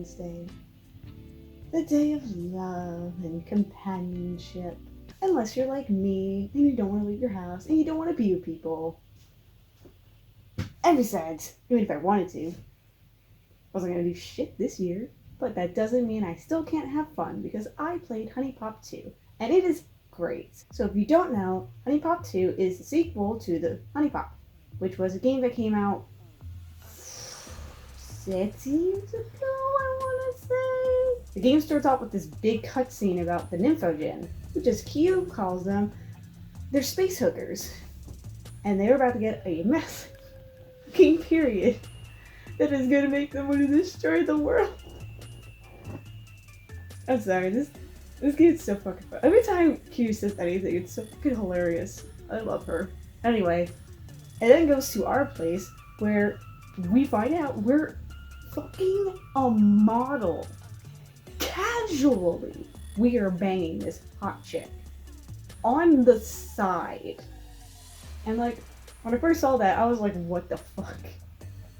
Valentine's Day. The day of love and companionship. Unless you're like me and you don't want to leave your house and you don't want to be with people. And besides, even if I wanted to, I wasn't going to do shit this year. But that doesn't mean I still can't have fun because I played Huniepop 2. And it is great. So if you don't know, Huniepop 2 is the sequel to the Huniepop, which was a game that came out 6 years ago, I want to say. The game starts off with this big cutscene about the Nymphogen, which as Q calls them, they're space hookers. And they're about to get a massive game period that is going to make them want to destroy the world. I'm sorry, this game's so fucking fun. Every time Q says anything, it's so fucking hilarious. I love her. Anyway, it then goes to our place where we find out we're fucking a model. Casually, we are banging this hot chick on the side. And like, when I first saw that, I was like, what the fuck?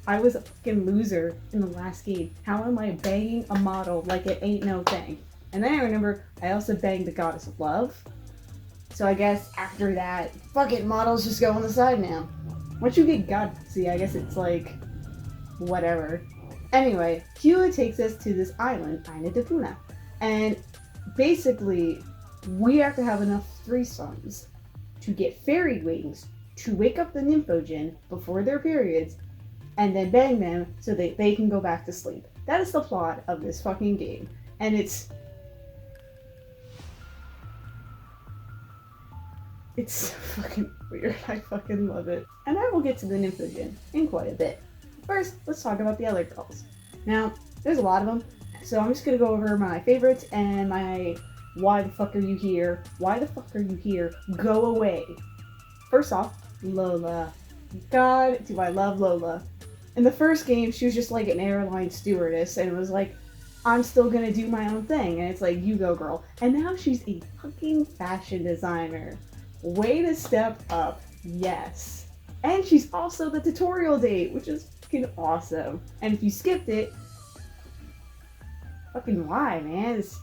I was a fucking loser in the last game. How am I banging a model like it ain't no thing? And then I remember I also banged the goddess of love. So I guess after that, fuck it, models just go on the side now. Once you get goddessy, I guess it's like, whatever. Anyway, Q takes us to this island, Aina de Puna. And basically, we have to have enough threesomes to get fairy wings to wake up the Nymphogen before their periods and then bang them so that they can go back to sleep. That is the plot of this fucking game. And it's so fucking weird. I fucking love it. And I will get to the Nymphogen in quite a bit. First, let's talk about the other girls. Now, there's a lot of them, so I'm just gonna go over my favorites and my why the fuck are you here? Why the fuck are you here? Go away. First off, Lola. God, do I love Lola. In the first game, she was just like an airline stewardess and it was like, I'm still gonna do my own thing. And it's like, you go, girl. And now she's a fucking fashion designer. Way to step up, yes. And she's also the tutorial date, which is fucking awesome. And if you skipped it, fucking why, man? It's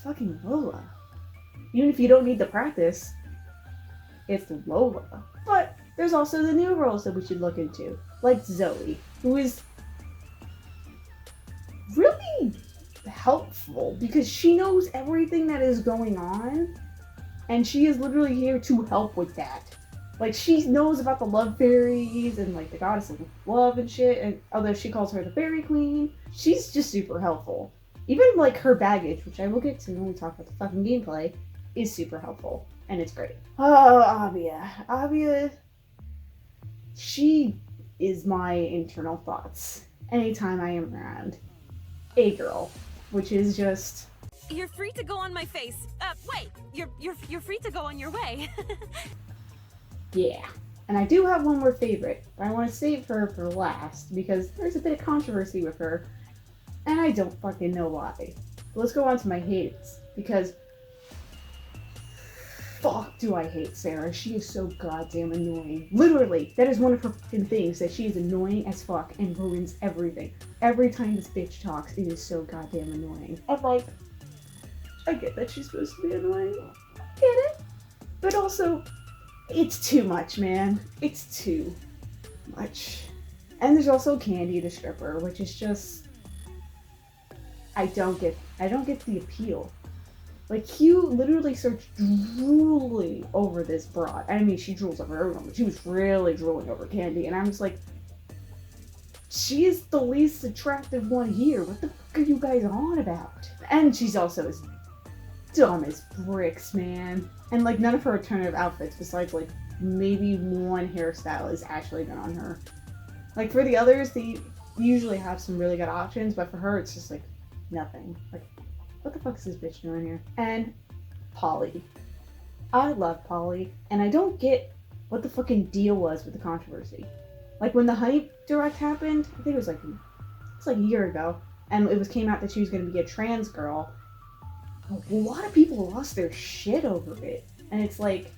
fucking Lola. Even if you don't need the practice, it's Lola. But there's also the new roles that we should look into, like Zoe, who is really helpful because she knows everything that is going on. And she is literally here to help with that. Like, she knows about the love fairies and, like, the goddess of love and shit. And although she calls her the fairy queen, she's just super helpful. Even, like, her baggage, which I will get to when we talk about the fucking gameplay, is super helpful. And it's great. Oh, Abia. Abia, she is my internal thoughts anytime I am around a girl, which is just... You're free to go on my face. Wait. You're free to go on your way. Yeah. And I do have one more favorite, but I want to save her for last because there's a bit of controversy with her, and I don't fucking know why. But let's go on to my hates, because fuck do I hate Sarah. She is so goddamn annoying. Literally, that is one of her fucking things, that she is annoying as fuck and ruins everything. Every time this bitch talks, it is so goddamn annoying. I'm like, I get that she's supposed to be annoying. I get it. But also, it's too much, man. It's too much. And there's also Candy the stripper, which is just... I don't get the appeal. Like, Hugh literally starts drooling over this broad. I mean, she drools over everyone, but she was really drooling over Candy, and I'm just like, she is the least attractive one here. What the fuck are you guys on about? And she's also as dumb as bricks, man. And like, none of her alternative outfits, besides like maybe one hairstyle, is actually good on her. Like, for the others, they usually have some really good options, but for her, it's just like nothing. Like, what the fuck is this bitch doing here? And Polly. I love Polly, and I don't get what the fucking deal was with the controversy. Like, when the Honey Direct happened, I think it was like a year ago, and it came out that she was going to be a trans girl. A lot of people lost their shit over it, and it's like,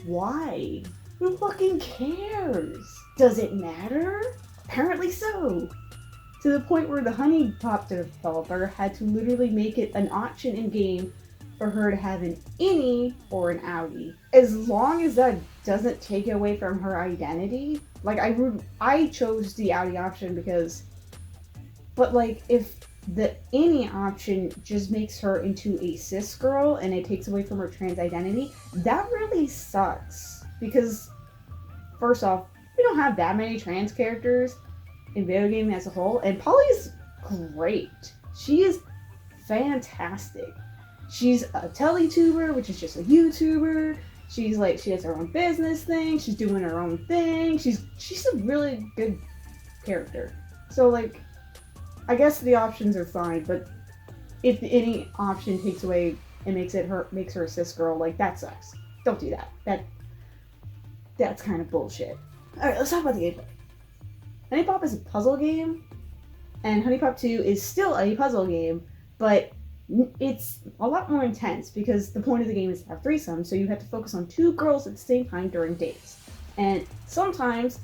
why? Who fucking cares? Does it matter? Apparently so. To the point where the Huniepop developer had to literally make it an option in game for her to have an innie or an outie. As long as that doesn't take away from her identity. Like, I chose the outie option because, but like, if the innie option just makes her into a cis girl and it takes away from her trans identity, that really sucks. Because, first off, we don't have that many trans characters in video gaming as a whole, and Polly's great. She is fantastic. She's a teletuber, which is just a YouTuber. She's like, she has her own business thing. She's doing her own thing. She's a really good character. So like, I guess the options are fine, but if any option takes away and makes her a cis girl, like, that sucks. Don't do that. That's kind of bullshit. All right, let's talk about the gameplay. Huniepop is a puzzle game, and Huniepop 2 is still a puzzle game, but it's a lot more intense because the point of the game is to have threesomes, so you have to focus on 2 girls at the same time during dates. And sometimes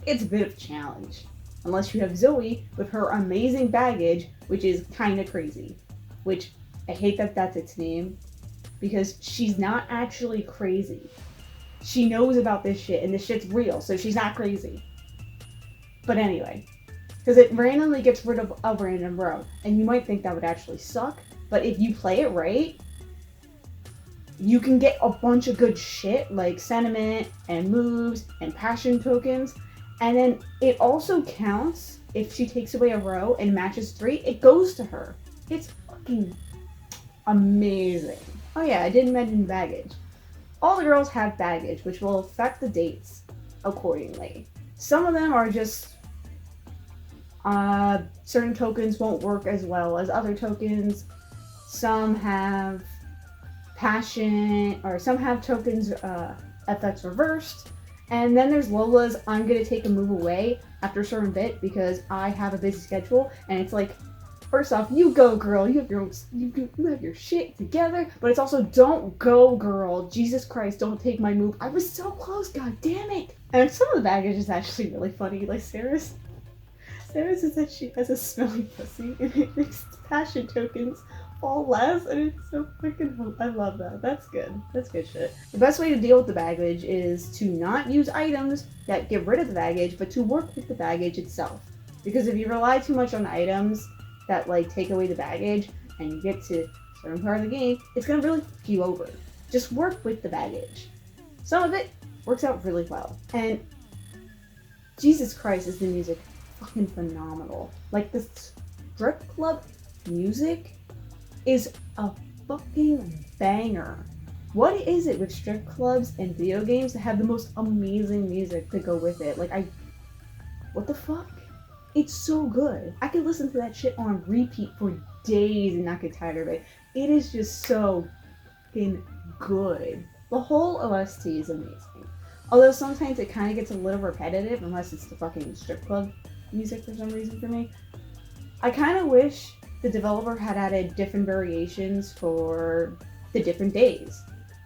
it's a bit of a challenge, unless you have Zoe with her amazing baggage, which is kind of crazy. Which, I hate that that's its name, because she's not actually crazy. She knows about this shit, and this shit's real, so she's not crazy. But anyway, because it randomly gets rid of a random row, and you might think that would actually suck, but if you play it right, you can get a bunch of good shit, like sentiment, and moves, and passion tokens, and then it also counts if she takes away a row and matches 3, it goes to her. It's fucking amazing. Oh yeah, I didn't mention baggage. All the girls have baggage, which will affect the dates accordingly. Some of them are just certain tokens won't work as well as other tokens. Some have passion, or some have tokens effects reversed. And then there's Lola's I'm gonna take a move away after a certain bit because I have a busy schedule, and it's like, first off, you go girl, you have your shit together, but it's also don't go girl, Jesus Christ, don't take my move. I was so close, god damn it. And some of the baggage is actually really funny, like Sarah's says that she has a smelly pussy, and it makes passion tokens fall less, and it's so freaking, I love that. That's good. That's good shit. The best way to deal with the baggage is to not use items that get rid of the baggage, but to work with the baggage itself. Because if you rely too much on items that like take away the baggage, and you get to a certain part of the game, it's gonna really fuck you over. Just work with the baggage. Some of it works out really well. And Jesus Christ, is the music fucking phenomenal. Like, the strip club music is a fucking banger. What is it with strip clubs and video games that have the most amazing music to go with it? Like, what the fuck? It's so good. I could listen to that shit on repeat for days and not get tired of it. It is just so fucking good. The whole OST is amazing. Although sometimes it kind of gets a little repetitive, unless it's the fucking strip club music for some reason for me. I kind of wish the developer had added different variations for the different days,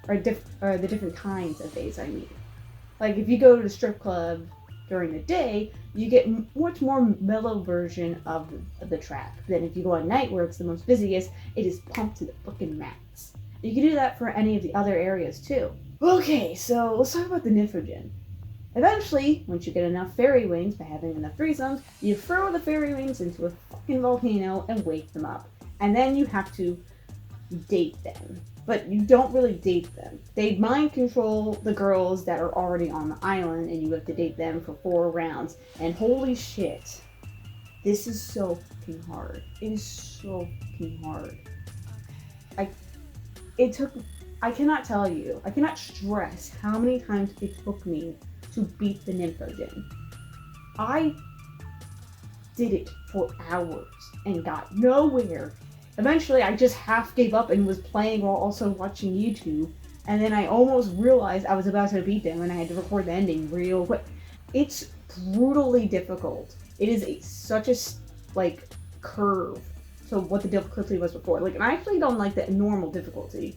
or the different kinds of days, I mean. Like, if you go to the strip club during the day, you get much more mellow version of the track than if you go at night, where it's the most busiest. It is pumped to the fucking max. You can do that for any of the other areas too. Okay, so let's talk about the Nymphogen. Eventually, once you get enough fairy wings by having enough threesomes, you throw the fairy wings into a fucking volcano and wake them up. And then you have to date them. But you don't really date them. They mind control the girls that are already on the island, and you have to date them for 4 rounds. And holy shit, this is so fucking hard. It is so fucking hard. I cannot tell you, I cannot stress how many times it took me to beat the Nymphogen. I did it for hours and got nowhere. Eventually, I just half gave up and was playing while also watching YouTube, and then I almost realized I was about to beat them, and I had to record the ending real quick. It's brutally difficult. It is such a like curve to what the difficulty was before. Like, and I actually don't like the normal difficulty.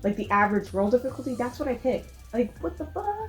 Like the average roll difficulty, that's what I picked. Like, what the fuck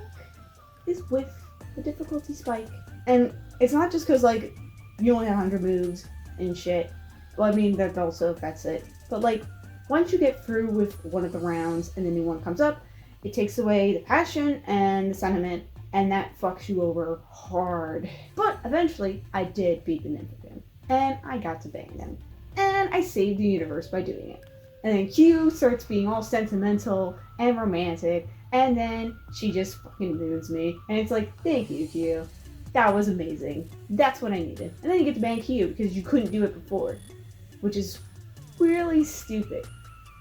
is with the difficulty spike? And it's not just because, like, you only have 100 moves and shit. Well, I mean, that also affects it. But, like, once you get through with one of the rounds and the new one comes up, it takes away the passion and the sentiment, and that fucks you over hard. But eventually, I did beat the Nymphogen, and I got to bang them. And I saved the universe by doing it. And then Q starts being all sentimental and romantic, and then she just fucking moves me. And it's like, thank you, Q. That was amazing. That's what I needed. And then you get to bang Q because you couldn't do it before, which is really stupid.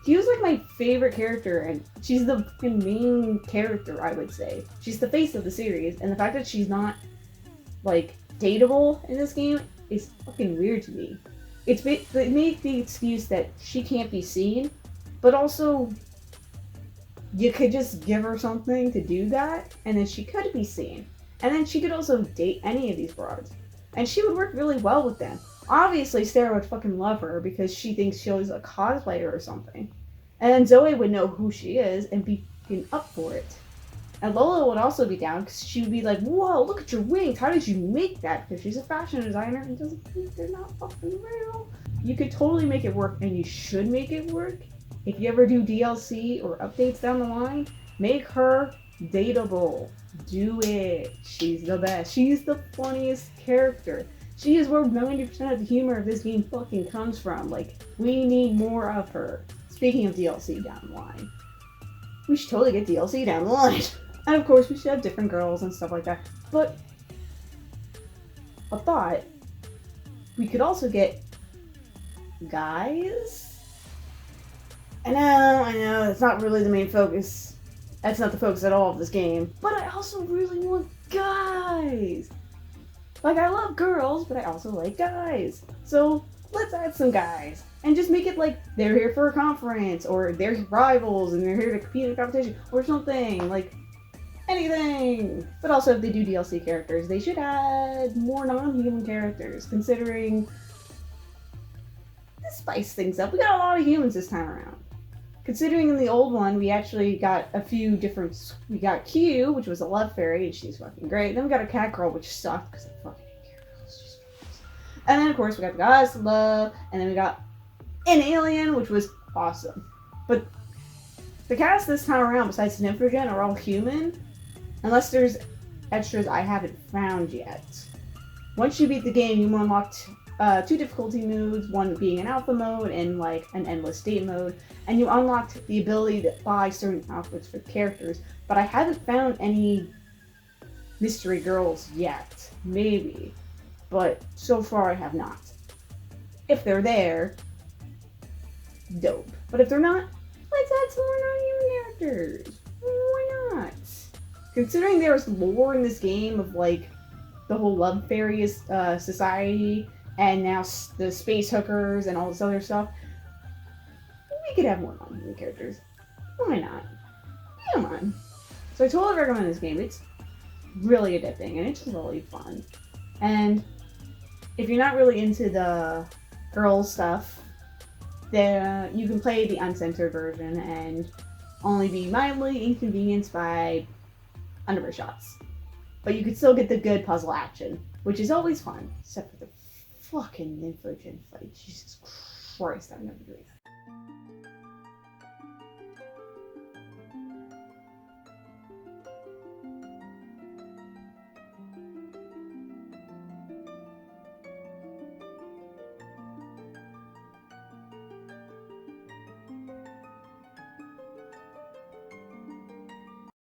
Q's like my favorite character, and she's the main character, I would say. She's the face of the series, and the fact that she's not, like, dateable in this game is fucking weird to me. They make the excuse that she can't be seen, but also you could just give her something to do that, and then she could be seen. And then she could also date any of these broads, and she would work really well with them. Obviously, Sarah would fucking love her because she thinks she's a cosplayer or something. And then Zoe would know who she is and be fucking up for it. And Lola would also be down because she would be like, whoa, look at your wings. How did you make that? Because she's a fashion designer and doesn't think they're not fucking real. You could totally make it work, and you should make it work. If you ever do DLC or updates down the line, make her dateable. Do it. She's the best. She's the funniest character. She is where 90% of the humor of this game fucking comes from. Like, we need more of her. Speaking of DLC down the line, we should totally get DLC down the line. And of course, we should have different girls and stuff like that. But I thought we could also get guys. I know, it's not really the main focus. That's not the focus at all of this game. But I also really want guys. Like, I love girls, but I also like guys. So let's add some guys. And just make it like they're here for a conference, or they're rivals and they're here to compete in a competition, or something. Like, anything. But also, if they do DLC characters, they should add more non-human characters, considering to spice things up. We got a lot of humans this time around. Considering in the old one, we actually got a few different... We got Q, which was a love fairy, and she's fucking great. Then we got a cat girl, which sucked, because I fucking hate cat girls. And then, of course, we got the goddess of love, and then we got an alien, which was awesome. But the cast this time around, besides Nymphogen, are all human, unless there's extras I haven't found yet. Once you beat the game, you unlocked 2 difficulty modes, one being an alpha mode and like an endless state mode, and you unlocked the ability to buy certain outfits for characters, but I haven't found any mystery girls yet. Maybe, but so far I have not. If they're there, dope. But if they're not, let's add some more non-human characters. Why not? Considering there's lore in this game of like the whole love fairy society, and now the space hookers and all this other stuff, we could have more non-human characters. Why not? Come on. So I totally recommend this game. It's really addicting and it's really fun. And if you're not really into the girl stuff, then you can play the uncensored version and only be mildly inconvenienced by underwear shots. But you could still get the good puzzle action, which is always fun, except for the fucking Nymphogen fight. Jesus Christ, I'm never doing that